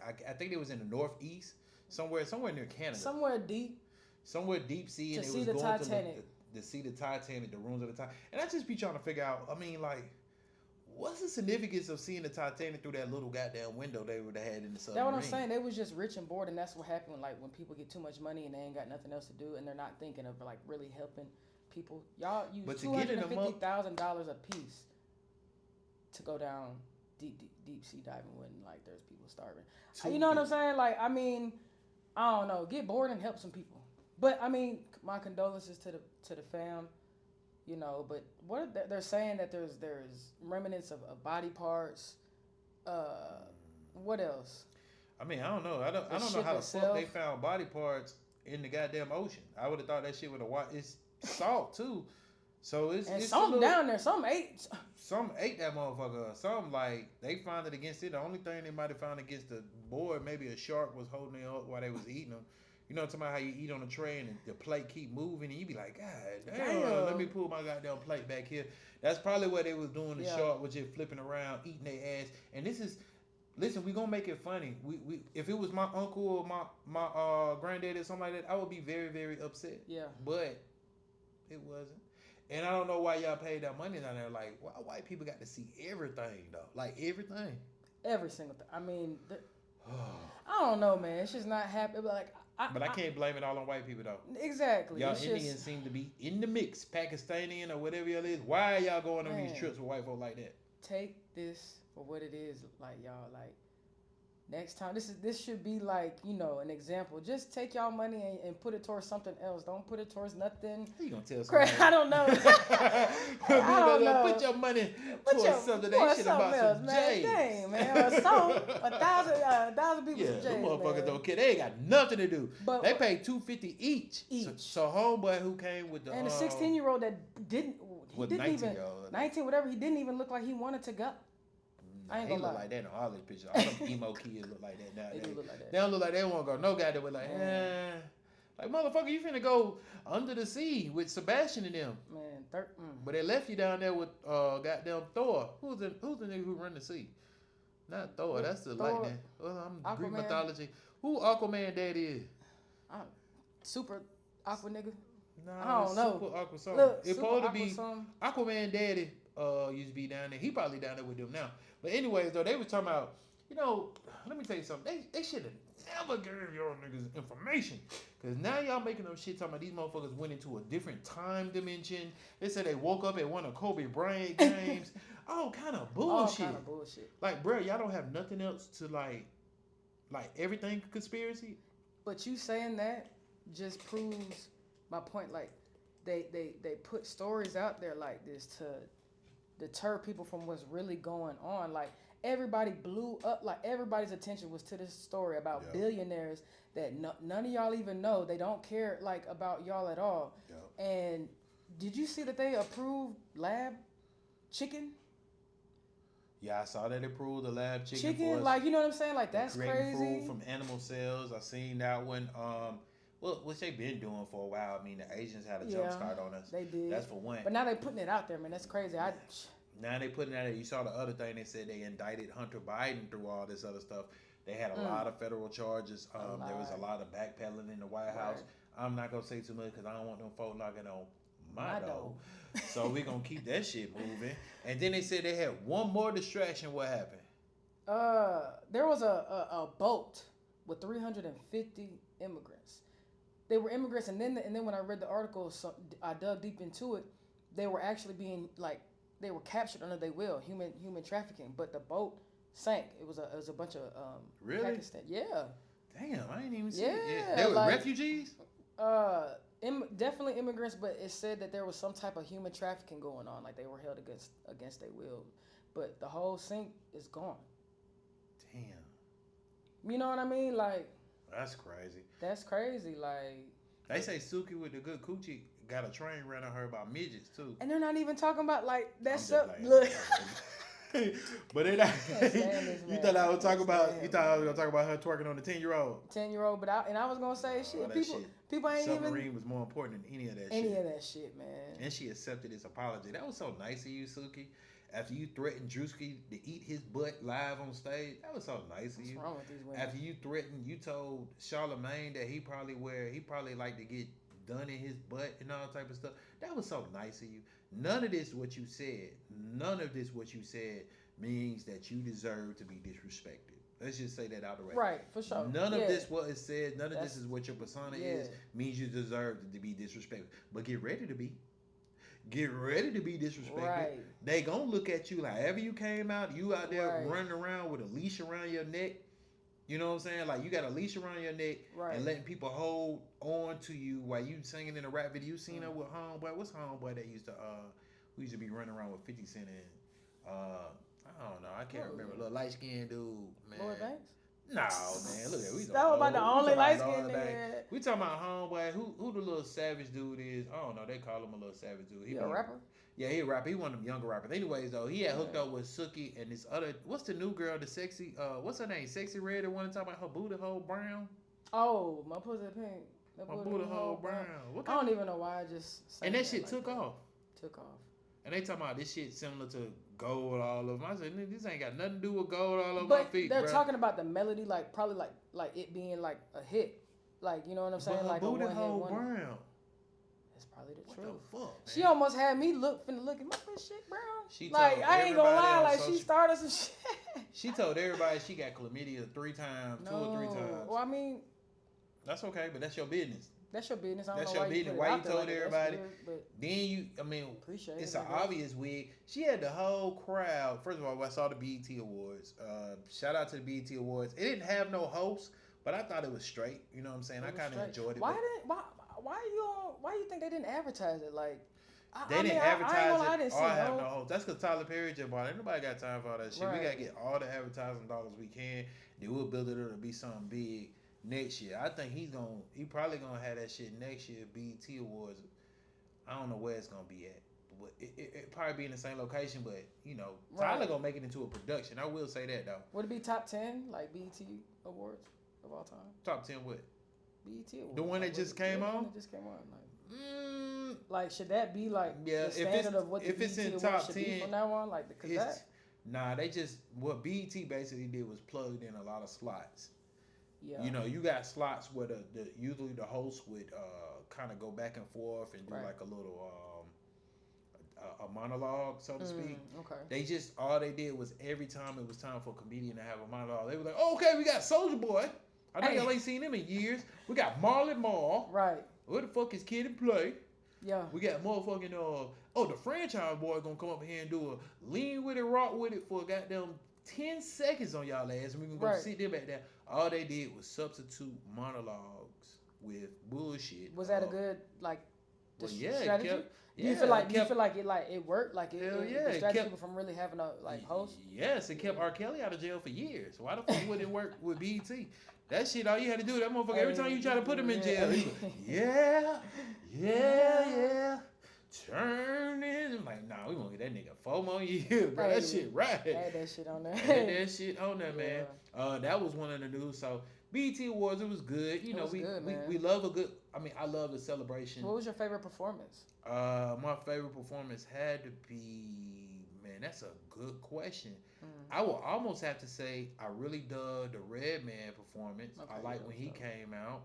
I think it was in the northeast, somewhere near Canada, somewhere deep sea, to and it see was the going Titanic. to see the Titanic, the ruins of the Titanic, and I just be trying to figure out. I mean, like, what's the significance of seeing the Titanic through that little goddamn window they would have had in the submarine? That's what I'm saying. They was just rich and bored, and that's what happened. Like when people get too much money and they ain't got nothing else to do, and they're not thinking of like really helping people. Y'all use $250,000 a piece to go down deep sea diving when like there's people starving. You know what I'm saying? Like I mean, I don't know. Get bored and help some people. But I mean, my condolences to the fam. You know, but what they're saying that there's remnants of body parts. What else? I mean, I don't know. I don't know how the fuck they found body parts in the goddamn ocean. I would have thought that shit would have it's salt too. So it's some down there. Some ate that motherfucker. Some like they found it against it. The only thing they might have found against the board, maybe a shark was holding it up while they was eating them. You know, talking about how you eat on a tray and the plate keep moving and you be like, God damn, let me pull my goddamn plate back here. That's probably what they was doing. The shark was just flipping around, eating their ass. And this is, listen, we gonna make it funny. We if it was my uncle or my granddad or something like that, I would be very, very upset. Yeah. But it wasn't. And I don't know why y'all paid that money down there. Like, why white people got to see everything though? Like everything. Every single thing. I mean, I don't know, man. It's just not happy. Like. But I can't blame it all on white people though. Exactly. Y'all Indians seem to be in the mix, Pakistani or whatever y'all is. Why are y'all going on these trips with white folk like that? Take this for what it is, like y'all. Like next time, this should be like an example. Just take y'all money and put it towards something else. Don't put it towards nothing. How you gonna tell somebody? I don't know. I don't know. Put your money towards something. That shit about else, some man. J's. Dang, man. A 1,000 people some J's. Yeah, motherfuckers man. don't care. They ain't got nothing to do. But they paid $250 each. So homeboy who came with the and a 16-year-old that didn't. He didn't 19 even 19 whatever. He didn't even look like he wanted to go. I ain't gonna lie. Look like that in all these pictures. All them emo kids look like that now. They do look like that. They don't look like they won't go. No guy that was like, like motherfucker, you finna go under the sea with Sebastian and them. Man, But they left you down there with goddamn Thor. Who's the nigga who run the sea? Not Thor. That's the Thor, lightning. I'm Greek Aquaman. mythology. Who Aquaman dad is? Super Aqua nigga. No, I don't know. Super Aqua something. Look, It's supposed to be something. Aquaman daddy. Used to be down there. He probably down there with them now. But anyways, though, they was talking about, let me tell you something. They should have never gave y'all niggas information. Because now y'all making them shit talking about these motherfuckers went into a different time dimension. They said they woke up at one of Kobe Bryant games. All kind of bullshit. Like, bro, y'all don't have nothing else to like everything conspiracy. But you saying that just proves my point. Like, they put stories out there like this to deter people from what's really going on. Like everybody blew up. Like everybody's attention was to this story about billionaires that none of y'all even know. They don't care like about y'all at all. And did you see that they approved lab chicken? Yeah, I saw that they approved the lab chicken. Like, you know what I'm saying? Like that's crazy. Food from animal cells. I seen that one. Well, which they've been doing for a while. I mean, the Asians had a jump start on us. They did. That's for one. But now they putting it out there, man. That's crazy. Now they putting that. You saw the other thing. They said they indicted Hunter Biden through all this other stuff. They had a lot of federal charges. There was a lot of backpedaling in the White House. I'm not gonna say too much because I don't want them folks knocking on my door. So we gonna keep that shit moving. And then they said they had one more distraction. What happened? There was a boat with 350 immigrants. They were immigrants, and then when I read the article, I dug deep into it. They were actually being they were captured under their will, human trafficking. But the boat sank. It was a bunch of really? Pakistan. Yeah. Damn, I didn't even see it. Yeah. They were refugees. Definitely immigrants, but it said that there was some type of human trafficking going on. Like they were held against their will. But the whole sink is gone. Damn. You know what I mean? Like. That's crazy. That's crazy. Like they say Suki with the good coochie got a train ran on her about midgets too. And they're not even talking about like that's up. Look. But they not. You thought I was talking about? You thought I was gonna talk about her twerking on the 10-year-old? 10-year-old, but I was gonna say people ain't even. Submarine was more important than any of that shit. Any of that shit, man. And she accepted his apology. That was so nice of you, Suki. After you threatened Drewski to eat his butt live on stage, that was so nice of you. What's wrong with these women? After you told Charlamagne that he probably like to get done in his butt and all type of stuff. That was so nice of you. None of this what you said means that you deserve to be disrespected. Let's just say that out of the way. Right, for sure. None of this what it said, none of this is what your persona is, means you deserve to be disrespected. But get ready to be. Get ready to be disrespected. Right. They gonna look at you like ever you came out, you out there running around with a leash around your neck. You know what I'm saying? Like you got a leash around your neck and letting people hold on to you while you singing in a rap video. You seen her with Homeboy? What's Homeboy that used to who used to be running around with 50 Cent and I don't know. I can't remember. Little light skinned dude, man. Lloyd Banks? No, man. Look at we. That was about the only light skinned nigga. We talking about Homeboy. Who the little savage dude is? I don't know. They call him a little savage dude. He a rapper? Yeah, he a rapper. He one of them younger rappers. Anyways, though, he had hooked up with Suki and this other. What's the new girl? The sexy. What's her name? Sexy Red. The one talking about her booty hole brown. Oh, my pussy pink. My booty hole brown. I don't even know why I just. And that shit took off. Took off. And they talking about this shit similar to gold all over. I said, this ain't got nothing to do with gold all over my feet. But they're talking about the melody, like probably like it being like a hit. Like, you know what I'm saying? But like a booty hole one. Brown. That's probably the truth. What the fuck, man? She almost had me look at my shit brown. She like I ain't gonna lie, like she started some shit. She told everybody she got chlamydia 3 times, 2 or 3 times. Well, I mean, that's okay, but that's your business. That's your business. I don't that's know your business. Why you told everybody? Weird, then it's an obvious wig. She had the whole crowd. First of all, I saw the BET Awards. Shout out to the BET Awards. It didn't have no host, but I thought it was straight. You know what I'm saying? I kind of enjoyed it. Why you think they didn't advertise it? Like they didn't advertise it. I didn't see have no host. That's because Tyler Perry just bought it. Ain't nobody got time for all that shit. Right. We gotta get all the advertising dollars we can. Then we'll build it up to be something big next year. I think he probably gonna have that shit next year. BET Awards. I don't know where it's gonna be at, but it probably be in the same location. But Tyler gonna make it into a production. I will say that though. Would it be top 10 like BET Awards of all time? Top 10 what? BET Awards. The one that just came on. The one that just came on. Like should that be like the standard of what the BET in Awards top should 10 be from now on? Like because nah, they just what BET basically did was plugged in a lot of slots. Yeah. You got slots where usually the host would kind of go back and forth and do like a little a monologue, so to speak. Okay. They just all they did was every time it was time for a comedian to have a monologue, they were like, "Oh, okay, we got Soulja Boy. I know y'all ain't seen him in years. We got Marlon Marl. Right. Where the fuck is Kid and Play? Yeah. We got motherfucking the franchise boy gonna come up here and do a lean with it, rock with it for a goddamn 10 seconds on y'all ass, and we can go sit them back there." All they did was substitute monologues with bullshit. Was that a good strategy? You feel like it worked? Like it distracted people from really having a host? Yes, it kept R. Kelly out of jail for years. Why the fuck would it work with BET? That shit, all you had to do, that motherfucker, every time you try to put him in jail, he yeah. Turn it. I'm like, nah, we gonna get that nigga 4 more years, bro. That shit right. Had that shit on there. Had that shit on there, man. That was one of the news. So BET Awards, it was good. We love a good. I mean, I love the celebration. What was your favorite performance? My favorite performance had to be, man, that's a good question. I will almost have to say I really dug the Redman performance. I like when he came out.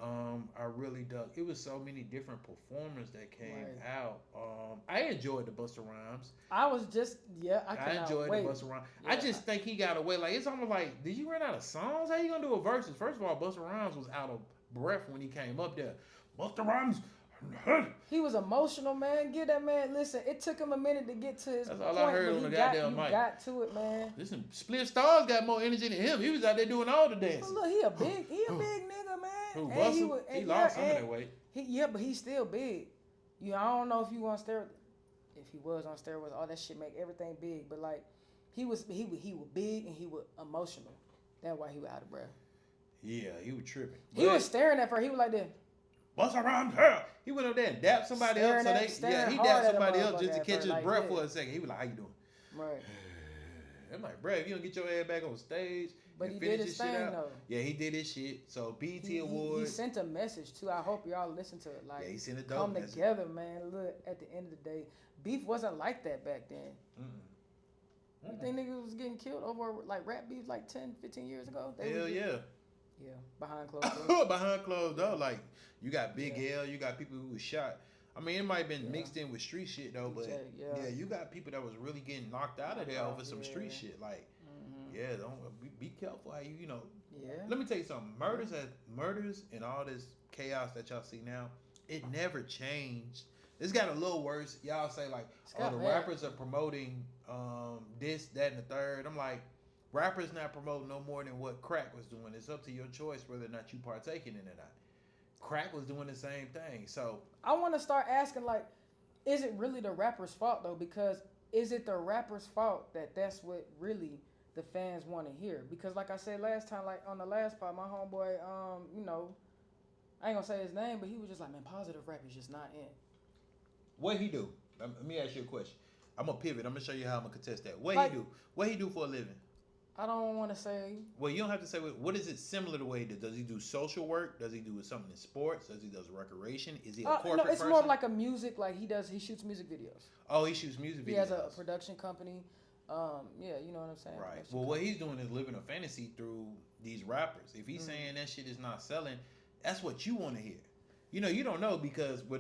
I really dug. It was so many different performers that came out. I enjoyed the Busta Rhymes. I was just I enjoyed the Busta Rhymes. Yeah. I just think he got away. Like it's almost like, did you run out of songs? How you gonna do a verses? First of all, Busta Rhymes was out of breath when he came up there. Busta Rhymes. He was emotional, man. Give that man. Listen, it took him a minute to get to his That's point. all I heard on the goddamn mic. He got to it, man. Listen, Split Stars got more energy than him. He was out there doing all the dances. Well, look, he a big nigga, man. Who, Busta? He lost some of that weight. But he's still big. I don't know if you on steroids. If he was on steroids, all that shit make everything big. But like, he was big and he was emotional. That's why he was out of breath. Yeah, he was tripping. He was staring at her. He was like this. Busta Rhymes, her. He went up there and dapped somebody else. He dapped somebody else just to catch his breath for a second. He was like, "How you doing?" Right. I'm like, "Bro, if you don't get your ass back on stage." But he did his thing though. Yeah, he did his shit. So BET Awards. He sent a message too. I hope y'all listen to it. Like, he sent a dope come message. Together, man. Look, at the end of the day, beef wasn't like that back then. You think niggas was getting killed over like rap beefs like 10, 15 years ago? Hell yeah. Yeah, behind closed doors. Behind closed doors, like you got Big L, you got people who was shot. I mean, it might have been mixed in with street shit though, but you got people that was really getting knocked out of there over some street shit. Like, don't be careful how you know. Yeah. Let me tell you something. Murders and all this chaos that y'all see now, it never changed. It's got a little worse. Y'all say like, the rappers are promoting this, that, and the third. I'm like, rappers not promoting no more than what crack was doing. It's up to your choice whether or not you partaking in it or not. Crack was doing the same thing. So I want to start asking, like, is it really the rapper's fault though? Because is it the rapper's fault that that's what really the fans want to hear? Because like I said last time, like on the last part, my homeboy, you know, I ain't gonna say his name, but he was just like, man, positive rap is just not in. What he do? Let me ask you a question. I'm gonna pivot. I'm gonna show you how I'm gonna contest that. What he do? What he do for a living? I don't want to say. Well, you don't have to say what is it similar to what he does. Does he do social work? Does he do something in sports? Does he does recreation? Is he a corporate person? No, it's more of like a music. Like he shoots music videos. Oh, he shoots music videos. He has a production company. Yeah, you know what I'm saying. Right. Well, what he's doing is living a fantasy through these rappers. If he's saying that shit is not selling, that's what you want to hear. You know, you don't know because with